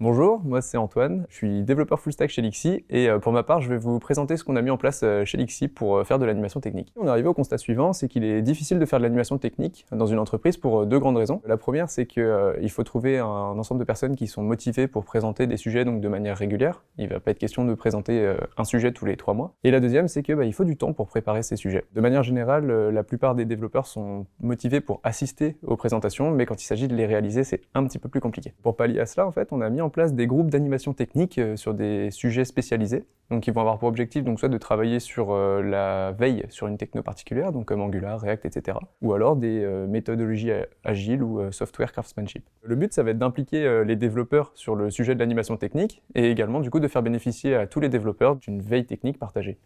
Bonjour, moi c'est Antoine, je suis développeur full stack chez Lixi et pour ma part je vais vous présenter ce qu'on a mis en place chez Lixi pour faire de l'animation technique. On est arrivé au constat suivant, c'est qu'il est difficile de faire de l'animation technique dans une entreprise pour deux grandes raisons. La première, c'est qu'il faut trouver un ensemble de personnes qui sont motivées pour présenter des sujets donc de manière régulière. Il va pas être question de présenter un sujet tous les 3 mois. Et la deuxième, c'est qu'il faut du temps pour préparer ces sujets. De manière générale, la plupart des développeurs sont motivés pour assister aux présentations, mais quand il s'agit de les réaliser, c'est un petit peu plus compliqué. Pour pallier à cela, en fait, on a mis en place des groupes d'animation technique sur des sujets spécialisés, donc qui vont avoir pour objectif donc soit de travailler sur la veille sur une techno particulière, donc comme Angular, React, etc., ou alors des méthodologies agiles ou software craftsmanship. Le but, ça va être d'impliquer les développeurs sur le sujet de l'animation technique, et également du coup de faire bénéficier à tous les développeurs d'une veille technique partagée.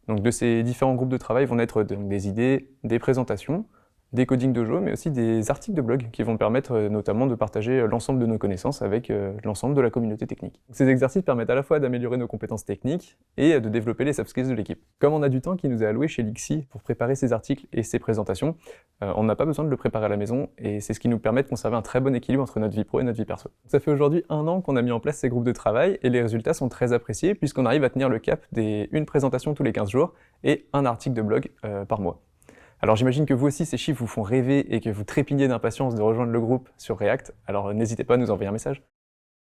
Donc de ces différents groupes de travail vont naître des idées, des présentations, des codings de jeux, mais aussi des articles de blog qui vont permettre notamment de partager l'ensemble de nos connaissances avec l'ensemble de la communauté technique. Ces exercices permettent à la fois d'améliorer nos compétences techniques et de développer les soft skills de l'équipe. Comme on a du temps qui nous est alloué chez Lixi pour préparer ces articles et ces présentations, on n'a pas besoin de le préparer à la maison et c'est ce qui nous permet de conserver un très bon équilibre entre notre vie pro et notre vie perso. Ça fait aujourd'hui 1 an qu'on a mis en place ces groupes de travail et les résultats sont très appréciés puisqu'on arrive à tenir le cap des 1 présentation tous les 15 jours et 1 article de blog par mois. Alors j'imagine que vous aussi ces chiffres vous font rêver et que vous trépignez d'impatience de rejoindre le groupe sur React, alors n'hésitez pas à nous envoyer un message.